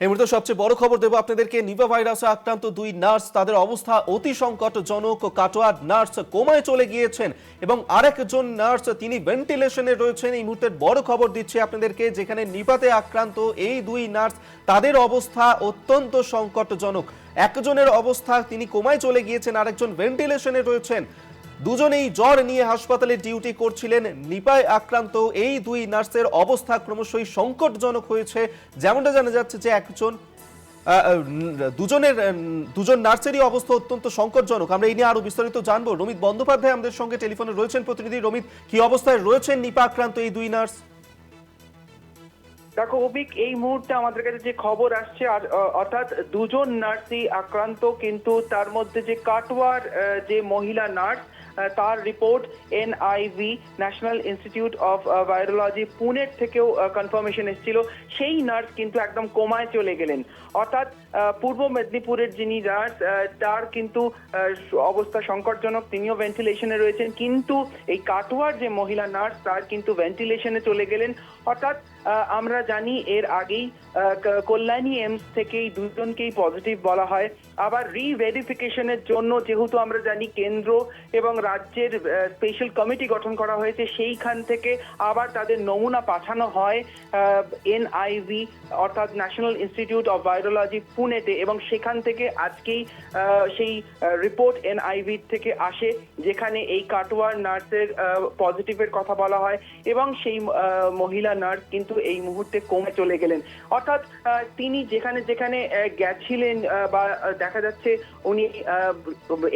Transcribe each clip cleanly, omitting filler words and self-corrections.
এই মুহূর্তে সবচেয়ে বড় খবর দেব আপনাদেরকে। নিপা ভাইরাসে আক্রান্ত দুই নার্স, তাদের অবস্থা অতি সংকটজনক। কাটোয়ার নার্স কোমায় চলে গিয়েছেন এবং আরেকজন নার্স তিনি ভেন্টিলেশনে রয়েছেন। এই মুহূর্তের বড় খবর দিচ্ছি আপনাদেরকে, যেখানে নিপাতে আক্রান্ত এই দুই নার্স, তাদের অবস্থা অত্যন্ত সংকটজনক। একজনের অবস্থা তিনি কোমায় চলে গিয়েছেন, আরেকজন ভেন্টিলেশনে রয়েছেন। দুজনেই জ্বর নিয়ে হাসপাতালে ডিউটি করছিলেন। নিপায় আক্রান্ত এই দুই নার্সের অবস্থা ক্রমশই সংকটজনক হয়েছে। যেমনটা জানা যাচ্ছে যে দুজন নার্সেরই অবস্থা অত্যন্ত সংকটজনক। আমরা এই নিয়ে আরো বিস্তারিত জানবো। রমিত বন্দ্যোপাধ্যায় আমাদের সঙ্গে টেলিফোনে রয়েছেন, প্রতিনিধি। রমিত, কি অবস্থায় রয়েছেন নিপা আক্রান্ত এই দুই নার্স? দেখো অভিক, এই মুহূর্তে আমাদের কাছে যে খবর আসছে, অর্থাৎ দুজন নার্সই আক্রান্ত, কিন্তু তার মধ্যে যে কাটোয়ার যে মহিলা নার্স, তার report NIV National Institute of Virology পুনের থেকেও কনফার্মেশন এসেছিল। সেই নার্স কিন্তু একদম কোমায় চলে গেলেন। অর্থাৎ পূর্ব মেদিনীপুরের যিনি নার্স, তার কিন্তু অবস্থা সংকটজনক, তিনিও ভেন্টিলেশনে রয়েছেন। কিন্তু এই কাটোয়ার যে মহিলা নার্স, তার কিন্তু ভেন্টিলেশনে চলে গেলেন। অর্থাৎ আমরা জানি এর আগেই কল্যাণী এমস থেকেই দুজনকেই পজিটিভ বলা হয়। আবার রিভেরিফিকেশনের জন্য যেহেতু আমরা জানি কেন্দ্র এবং রাজ্যের স্পেশাল কমিটি গঠন করা হয়েছে, সেইখান থেকে আবার তাদের নমুনা পাঠানো হয় এনআইভি অর্থাৎ ন্যাশনাল ইনস্টিটিউট অফ ভাইরোলজি পুনেতে, এবং সেখান থেকে আজকেই সেই রিপোর্ট এনআইভি থেকে আসে, যেখানে এই কাটোয়ার নার্সের পজিটিভের কথা বলা হয় এবং সেই মহিলা নার্স কিন্তু এই মুহূর্তে কমে চলে গেলেন। অর্থাৎ তিনি যেখানে যেখানে গেছিলেন বা দেখা যাচ্ছে উনি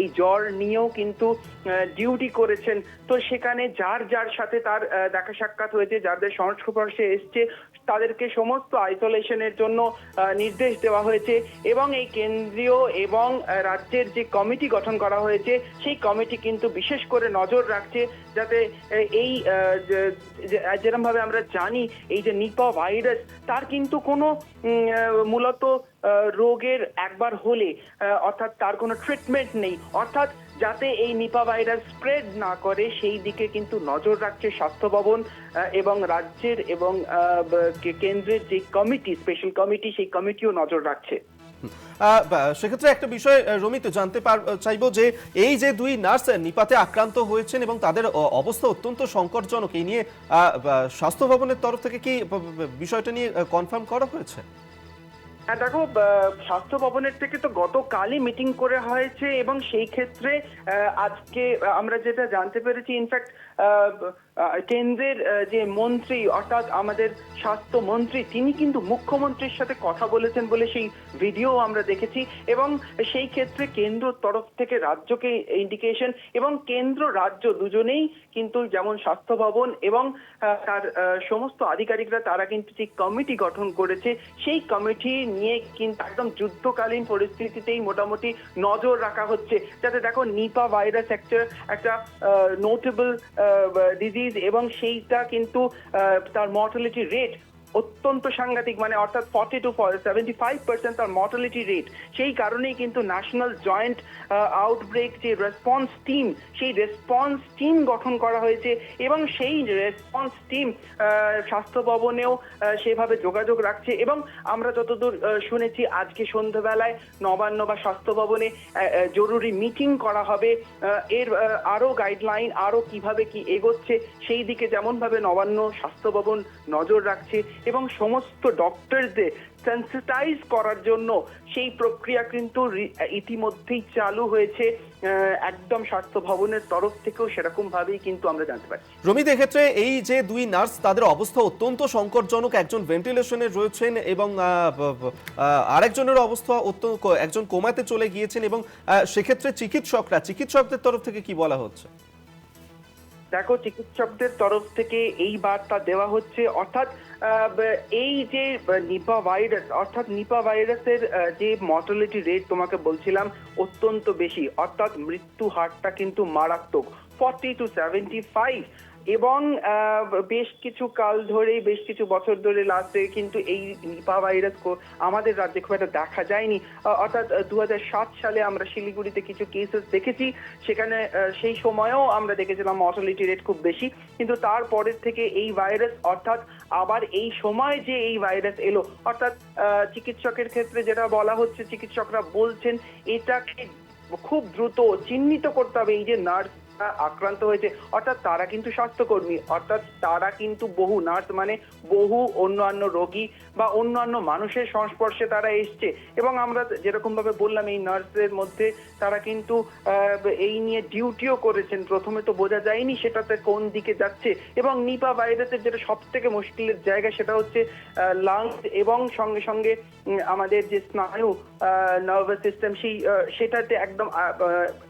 এই জ্বর নিয়েও কিন্তু ডিউটি করেছেন, তো সেখানে যার যার সাথে তার দেখা সাক্ষাৎ হয়েছে, যাদের সংস্পর্শে এসছে, তাদেরকে সমস্ত আইসোলেশনের জন্য নির্দেশ দেওয়া হয়েছে। এবং এই কেন্দ্রীয় এবং রাজ্যের যে কমিটি গঠন করা হয়েছে, সেই কমিটি কিন্তু বিশেষ করে নজর রাখছে যাতে এই যেরকম ভাবে আমরা জানি এই যে নিপা ভাইরাস, তার কিন্তু কোনো মূলত রোগের একবার হলে অর্থাৎ তার কোনো ট্রিটমেন্ট নেই। অর্থাৎ যাতে এই নিপা ভাইরাস স্প্রেড না করে সেই দিকে কিন্তু নজর রাখছে স্বাস্থ্য ভবন এবং রাজ্যের এবং কেন্দ্রের যে কমিটি, স্পেশাল কমিটি, সেই কমিটিও নজর রাখছে। সেক্ষেত্রে একটা বিষয় রমিত জানতে চাইবো যে এই যে দুই নার্স নিপাতে আক্রান্ত হয়েছেন এবং তাদের অবস্থা অত্যন্ত সংকটজনক, এই নিয়ে স্বাস্থ্য ভবনের তরফ থেকে কি বিষয়টা নিয়ে কনফার্ম করা হয়েছে? হ্যাঁ দেখো, স্বাস্থ্য ভবনের থেকে তো গতকালই মিটিং করে হয়েছে এবং সেই ক্ষেত্রে আজকে আমরা যেটা জানতে পেরেছি, ইনফ্যাক্ট কেন্দ্রের যে মন্ত্রী অর্থাৎ আমাদের স্বাস্থ্যমন্ত্রী, তিনি কিন্তু মুখ্যমন্ত্রীর সাথে কথা বলেছেন বলে সেই ভিডিও আমরা দেখেছি। এবং সেই ক্ষেত্রে কেন্দ্র তরফ থেকে রাজ্যকে ইন্ডিকেশন, এবং কেন্দ্র রাজ্য দুজনেই কিন্তু যেমন স্বাস্থ্য ভবন এবং তার সমস্ত আধিকারিকরা, তারা কিন্তু যে কমিটি গঠন করেছে, সেই কমিটি নিয়ে কিন্তু একদম যুদ্ধকালীন পরিস্থিতিতেই মোটামুটি নজর রাখা হচ্ছে, যাতে দেখো নিপা ভাইরাস একটা নোটেবল ডিজিজ এবং সেইটা কিন্তু তার মর্টালিটি রেট অত্যন্ত সাংঘাতিক, মানে অর্থাৎ 40 to 75% তার মর্টালিটি রেট। সেই কারণেই কিন্তু ন্যাশনাল জয়েন্ট আউটব্রেক যে রেসপন্স টিম, সেই রেসপন্স টিম গঠন করা হয়েছে এবং সেই রেসপন্স টিম স্বাস্থ্য ভবনেও সেভাবে যোগাযোগ রাখছে। এবং আমরা যতদূর শুনেছি, আজকে সন্ধ্যাবেলায় নবান্ন বা স্বাস্থ্য ভবনে জরুরি মিটিং করা হবে। এর আরো গাইডলাইন, আরো কিভাবে কি এগোচ্ছে সেই দিকে যেমনভাবে নবান্ন স্বাস্থ্য ভবন নজর রাখছে এবং সমস্ত ডক্টরদের সেন্সিটাইজ করার জন্য সেই প্রক্রিয়া কিন্তু ইতিমধ্যেই চালু হয়েছে একদম স্বাস্থ্য ভবনের তরফ থেকেও সেরকম ভাবেই কিন্তু আমরা জানতে পারছি। রমিত, এক্ষেত্রে এই যে দুই নার্স, তাদের অবস্থা অত্যন্ত সংকটজনক। একজন ভেন্টিলেশনে রয়েছেন এবং আরেকজনের অবস্থা একজন কোমাতে চলে গিয়েছেন, এবং সেক্ষেত্রে চিকিৎসকদের তরফ থেকে কি বলা হচ্ছে? দেখো, চিকিৎসকদের তরফ থেকে এই বার্তা দেওয়া হচ্ছে, অর্থাৎ এই যে নিপা ভাইরাস, অর্থাৎ নিপা ভাইরাসের যে মর্টালিটি রেট তোমাকে বলছিলাম অত্যন্ত বেশি, অর্থাৎ মৃত্যু হারটা কিন্তু মারাত্মক, 40 to 75। এবং বেশ কিছু কাল ধরে, বেশ কিছু বছর ধরে লাস্টে কিন্তু এই নিপা ভাইরাস আমাদের রাজ্যে খুব একটা দেখা যায়নি। অর্থাৎ 2007 সালে আমরা শিলিগুড়িতে কিছু কেসেস দেখেছি, সেখানে সেই সময়েও আমরা দেখেছিলাম মর্টালিটি রেট খুব বেশি, কিন্তু তারপরের থেকে এই ভাইরাস, অর্থাৎ আবার এই সময় যে এই ভাইরাস এলো, অর্থাৎ চিকিৎসকের ক্ষেত্রে যেটা বলা হচ্ছে, চিকিৎসকরা বলছেন এটাকে খুব দ্রুত চিহ্নিত করতে হবে। এই যে নার্স আক্রান্ত হয়েছে, অর্থাৎ তারা কিন্তু স্বাস্থ্যকর্মী, অর্থাৎ তারা কিন্তু বহু নার্স মানে বহু অন্যান্য রোগী বা অন্যান্য মানুষের সংস্পর্শে তারা এসছে। এবং আমরা যেরকম ভাবে বললাম, এই নার্সের মধ্যে তারা কিন্তু এই নিয়ে ডিউটিও করেছেন। প্রথমে তো বোঝা যায়নি সেটাতে কোন দিকে যাচ্ছে। এবং নিপা ভাইরাসের যেটা সব থেকে মুশকিলের জায়গা, সেটা হচ্ছে লাংস এবং সঙ্গে সঙ্গে আমাদের যে স্নায়ু, নার্ভাস সিস্টেম, সেটাতে একদম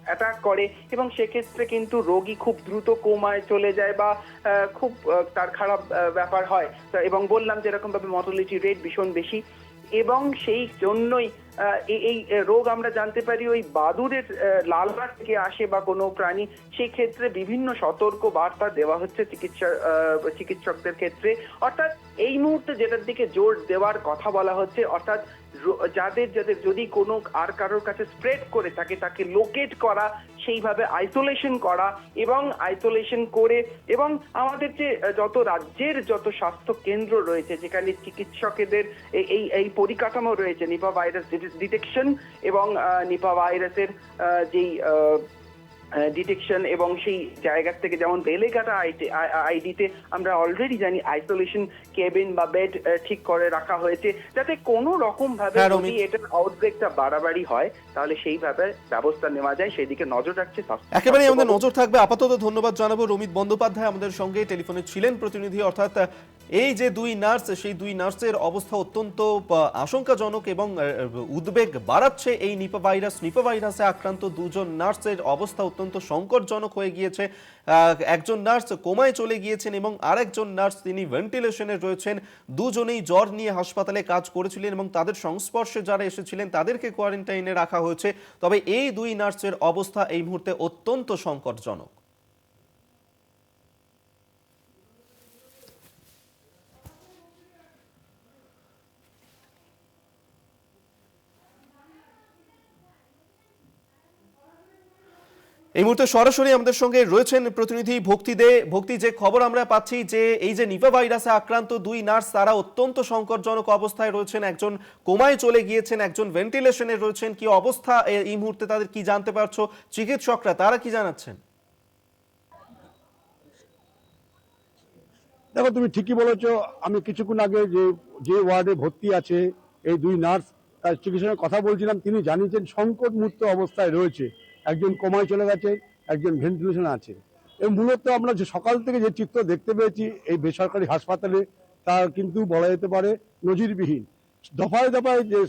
অ্যাটাক করে, এবং সেক্ষেত্রে কিন্তু রোগী খুব দ্রুত কোমায় চলে যায় বা খুব তার খারাপ ব্যাপার হয়। এবং বললাম যেরকম ভাবে মর্টালিটি রেট ভীষণ বেশি, এবং সেই জন্যই এই রোগ আমরা জানতে পারি ওই বাদুড়ের লার্ভা থেকে আসে বা কোনো প্রাণী। সেই ক্ষেত্রে বিভিন্ন সতর্ক বার্তা দেওয়া হচ্ছে চিকিৎসকদের ক্ষেত্রে। অর্থাৎ এই মুহূর্তে যেটার দিকে জোর দেওয়ার কথা বলা হচ্ছে, অর্থাৎ যাদের যাদের যদি কোনো আর কারোর কাছে স্প্রেড করে থাকে তাকে লোকেট করা, সেইভাবে আইসোলেশন করা, এবং আইসোলেশন করে এবং আমাদের যে যত রাজ্যের যত স্বাস্থ্য কেন্দ্র রয়েছে যেখানে চিকিৎসকেদের এই পরিকাঠামো রয়েছে নিপা ভাইরাস ডিটেকশন এবং নিপা ভাইরাসের যেই ডিটেকশন, এবং সেই জায়গা থেকে যেমন বেলেঘাটা আইডিতে আমরা অলরেডি জানি আইসোলেশন কেবিন বা বেড ঠিক করে রাখা হয়েছে, যাতে কোনো রকম ভাবে যদি এটার আউটব্রেকটা বাড়াবাড়ি হয় তাহলে সেইভাবে ব্যবস্থা নেওয়া যায়, সেদিকে নজর রাখছে। একেবারে আমাদের নজর থাকবে। আপাতত ধন্যবাদ জানাবো। রমিত বন্দ্যোপাধ্যায় আমাদের সঙ্গে টেলিফোনে ছিলেন প্রতিনিধি। অর্থাৎ এই যে দুই নার্স, সেই দুই নার্সের অবস্থা অত্যন্ত আশঙ্কাজনক এবং উদ্বেগ বাড়াচ্ছে। এই নিপা ভাইরাসে আক্রান্ত দুজন নার্সের অবস্থা অত্যন্ত সংকটজনক হয়ে গিয়েছে। একজন নার্স কোমায় চলে গিয়েছেন এবং আরেকজন নার্স তিনি ভেন্টিলেশনে রয়েছেন। দুজনেই জ্বর নিয়ে হাসপাতালে কাজ করেছিলেন এবং তাদের সংস্পর্শে যারা এসেছিলেন তাদেরকে কোয়ারেন্টাইনে রাখা হয়েছে। তবে এই দুই নার্সের অবস্থা এই মুহূর্তে অত্যন্ত সংকটজনক। এই মুহূর্তে সরাসরি আমাদের সঙ্গে রয়েছেন প্রতিনিধি ভক্তি দে। ভক্তি, যে খবর আমরা পাচ্ছি যে এই যে নিপা ভাইরাসে আক্রান্ত দুই নার্স তারা অত্যন্ত সংকটজনক অবস্থায় রয়েছেন, একজন কোমায় চলে গিয়েছেন, একজন ভেন্টিলেশনে রয়েছেন। কি অবস্থা এই মুহূর্তে তাদের, কি জানতে পারছো? চিকিৎসকরা তারা কি জানাচ্ছেন? দেখো, তুমি ঠিকই বলেছো। আমি কিছুক্ষণ আগে যে ওয়ার্ডে ভর্তি আছে এই দুই নার্স, তার চিকিৎসকের কথা বলছিলাম। তিনি জানিয়েছেন সংকটমুক্ত অবস্থায় রয়েছে, একজন কোমায় চলে গেছে, একজন ভেন্টিলেশন আছে। এবং মূলত আমরা যে সকাল থেকে যে চিত্র দেখতে পেয়েছি এই বেসরকারি হাসপাতালে, তার কিন্তু বলা যেতে পারে নজিরবিহীন। দফায় দফায় যে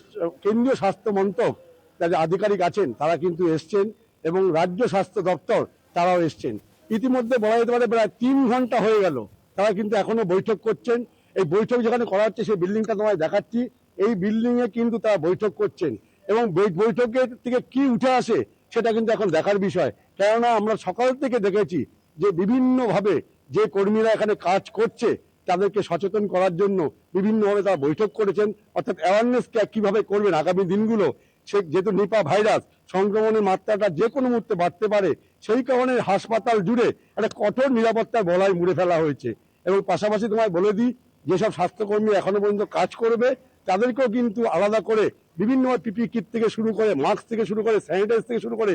কেন্দ্রীয় স্বাস্থ্য মন্ত্রক যারা আধিকারিক আছেন তারা কিন্তু এসছেন, এবং রাজ্য স্বাস্থ্য দপ্তর তারাও এসছেন। ইতিমধ্যে বলা যেতে পারে প্রায় 3 ঘন্টা হয়ে গেল তারা কিন্তু এখনো বৈঠক করছেন। এই বৈঠক যেখানে করা হচ্ছে সেই বিল্ডিংটা তোমায় দেখাচ্ছি। এই বিল্ডিং এ কিন্তু তারা বৈঠক করছেন, এবং বৈঠকের থেকে কি উঠে আসে সেটা কিন্তু এখন দেখার বিষয়। কেননা আমরা সকাল থেকে দেখেছি যে বিভিন্নভাবে যে কর্মীরা এখানে কাজ করছে তাদেরকে সচেতন করার জন্য বিভিন্নভাবে তারা বৈঠক করেছেন, অর্থাৎ অ্যাওয়ারনেস কিভাবে করবেন আগামী দিনগুলো। সে যেহেতু নিপা ভাইরাস সংক্রমণের মাত্রাটা যে কোনো মুহূর্তে বাড়তে পারে, সেই কারণে হাসপাতাল জুড়ে একটা কঠোর নিরাপত্তার বলয় মুড়ে ফেলা হয়েছে। এবং পাশাপাশি তোমায় বলে দিই, যেসব স্বাস্থ্যকর্মী এখনো পর্যন্ত কাজ করবে তাদেরকেও কিন্তু আলাদা করে বিভিন্ন পিপি কিট থেকে শুরু করে, মাস্ক থেকে শুরু করে, স্যানিটাইজ থেকে শুরু করে,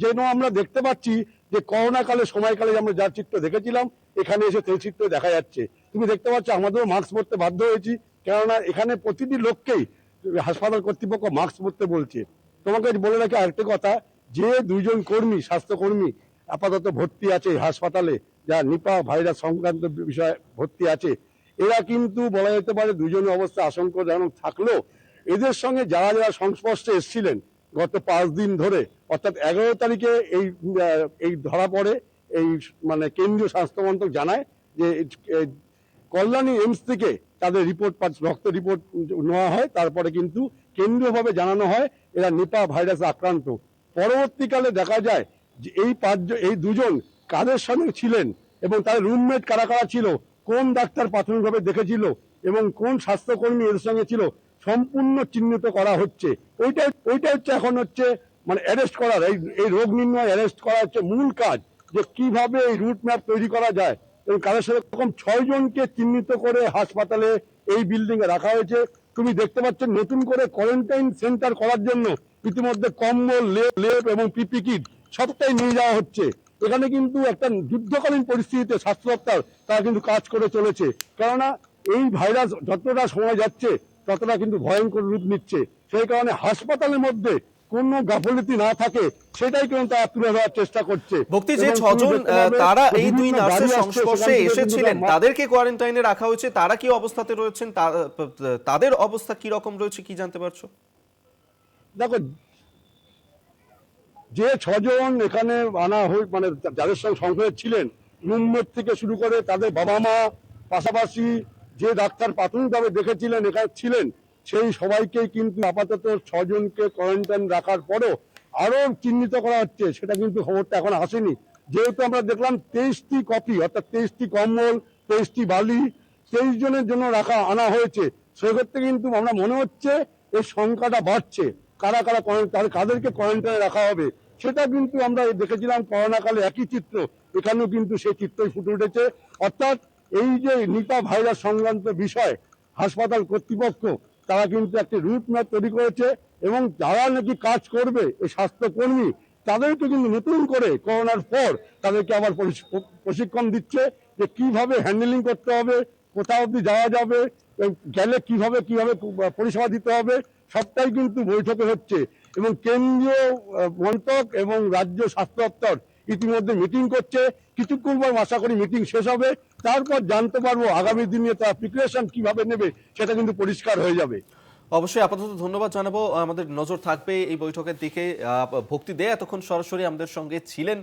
যেন আমরা দেখতে পাচ্ছি যে করোনা কালে সময়কালে আমরা যার চিত্র দেখেছিলাম এখানে এসে সেই চিত্র দেখা যাচ্ছে। তুমি দেখতে পাচ্ছ আমাদেরও মাস্ক পরতে বাধ্য হয়েছি, কেননা এখানে প্রতিটি লোককেই হাসপাতাল কর্তৃপক্ষ মাস্ক পরতে বলছে। তোমাকে বলে রাখি আরেকটা কথা, যে দুইজন কর্মী, স্বাস্থ্যকর্মী আপাতত ভর্তি আছে হাসপাতালে, যা নিপা ভাইরাস সংক্রান্ত বিষয়ে ভর্তি আছে, এরা কিন্তু বলা যেতে পারে দুজনের অবস্থা আশঙ্কাজনক থাকলেও এদের সঙ্গে যারা যারা সংস্পর্শে এসেছিলেন গত 5 দিন ধরে, অর্থাৎ 11 তারিখে এই ধরা পড়ে। এই মানে কেন্দ্রীয় স্বাস্থ্য মন্ত্রক জানায় যে কল্যাণী এইমস থেকে তাদের রিপোর্ট, রক্ত রিপোর্ট নেওয়া হয়, তারপরে কিন্তু কেন্দ্রীয়ভাবে জানানো হয় এরা নিপা ভাইরাসে আক্রান্ত। পরবর্তীকালে দেখা যায় যে এই দুজন কাদের সঙ্গে ছিলেন এবং তার রুমমেট কারা কারা ছিল, কোন ডাক্তার প্রাথমিকভাবে দেখেছিল এবং কোন স্বাস্থ্যকর্মী এর সঙ্গে ছিল, সম্পূর্ণ চিহ্নিত করা হচ্ছে। ওইটা হচ্ছে এখন হচ্ছে মানে অ্যারেস্ট করার, এই রোগ নির্ণয় অ্যারেস্ট করা হচ্ছে মূল কাজ, যে কিভাবে এই রুট ম্যাপ তৈরি করা যায়। এবং কারোর সাথে এরকম 6 জনকে চিহ্নিত করে হাসপাতালে এই বিল্ডিং এ রাখা হয়েছে। তুমি দেখতে পাচ্ছ নতুন করে কোয়ারেন্টাইন সেন্টার করার জন্য ইতিমধ্যে কম্বল, লেপ এবং পিপি কিট সবটাই নিয়ে যাওয়া হচ্ছে। এখানে কিন্তু একটা যুদ্ধকালীন পরিস্থিতিতে স্বাস্থ্য দপ্তর তারা কিন্তু কাজ করে চলেছে, কেননা এই ভাইরাস যতটা সময় যাচ্ছে ততটা কিন্তু ভয়ঙ্কর রূপ নিচ্ছে। সেই কারণে হাসপাতালের মধ্যে কোনো গাফিলতি না থাকে সেটাই কিন্তু তারা তুলে ধরার চেষ্টা করছে। ভক্তি, যে এবং তুমি 6 জন দেখতে পাবে তারা এই দুই বিভিন্ন নার্সের গাড়ি আসছে, সংস্পর্শে সেখান থেকে কিন্তু এসেছিলেন, তারা তাদেরকে কোয়ারেন্টাইনে রাখা হয়েছে, তারা কি অবস্থাতে রয়েছেন, তাদের অবস্থা কি রকম রয়েছে কি জানতে পারছো? দেখো, যে 6 জন এখানে আনা হয়ে মানে যাদের সঙ্গে সংক্রমিত ছিলেন, রুমমেট থেকে শুরু করে তাদের বাবা মা, পাশাপাশি যে ডাক্তার প্রাথমিকভাবে দেখেছিলেন এখানে ছিলেন, সেই সবাইকেই কিন্তু আপাতত 6 জনকে কোয়ারেন্টাইন রাখার পরেও আরো চিহ্নিত করা হচ্ছে। সেটা কিন্তু খবরটা এখন আসেনি, যেহেতু আমরা দেখলাম 23টি কপি অর্থাৎ 23টি কম্বল, 23টি বালি 23 জনের জন্য আনা হয়েছে। সেক্ষেত্রে কিন্তু আমরা মনে হচ্ছে এই সংখ্যাটা বাড়ছে। কারা কারা কাদেরকে কোয়ারেন্টাইনে রাখা হবে সেটা কিন্তু আমরা দেখেছিলাম করোনাকালে একই চিত্র, এখানেও কিন্তু সেই চিত্রই ফুটে উঠেছে। অর্থাৎ এই যে নিপা ভাইরাস সংক্রান্ত বিষয় হাসপাতাল কর্তৃপক্ষ তারা কিন্তু একটি রুট ম্যাপ তৈরি করেছে এবং যারা নাকি কাজ করবে এই স্বাস্থ্যকর্মী তাদেরকে কিন্তু নতুন করে করোনার পর তাদেরকে আবার প্রশিক্ষণ দিচ্ছে যে কিভাবে হ্যান্ডেলিং করতে হবে, কোথাও অব্দি যাওয়া যাবে, গেলে কিভাবে কিভাবে পরিষেবা দিতে হবে, সবটাই কিন্তু বৈঠকে হচ্ছে। এবং কেন্দ্রীয় মন্ত্রক এবং রাজ্য স্বাস্থ্য দপ্তর ইতিমধ্যে মিটিং করছে। কিছুক্ষণ পর আশা করি মিটিং শেষ হবে, তারপর জানতে পারবো আগামী দিনে তারা প্রিপারেশন কিভাবে নেবে, সেটা কিন্তু পরিষ্কার হয়ে যাবে। অবশ্যই আপাতত ধন্যবাদ জানাবো, আমাদের নজর থাকবে এই বৈঠকের দিকে। ভক্তি দে এতক্ষণ সরাসরি আমাদের সঙ্গে ছিলেন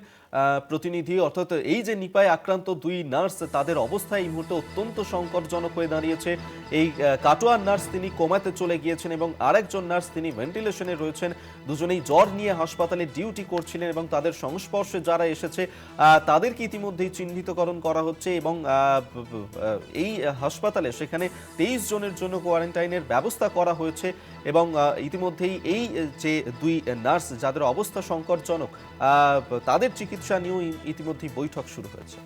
প্রতিনিধি। অর্থাৎ এই যে নিপায় আক্রান্ত 2 নার্স, তাদের অবস্থা এই মুহূর্তে অত্যন্ত সংকটজনক হয়ে দাঁড়িয়েছে। এই কাটোয়ার নার্স তিনি কোমাতে চলে গিয়েছেন এবং আরেকজন নার্স তিনি ভেন্টিলেশনে রয়েছেন। দুজনেই জ্বর নিয়ে হাসপাতালে ডিউটি করছিলেন এবং তাদের সংস্পর্শে যারা এসেছে তাদেরকে ইতিমধ্যেই চিহ্নিতকরণ করা হচ্ছে এবং এই হাসপাতালে সেখানে 23 জনের জন্য কোয়ারেন্টাইনের ব্যবস্থা করা হয়েছে এবং ইতিমধ্যেই এই যে 2 নার্স যাদের অবস্থা সংকটজনক তাদের চিকিৎসা নিয়েও ইতিমধ্যেই বৈঠক শুরু হয়েছে।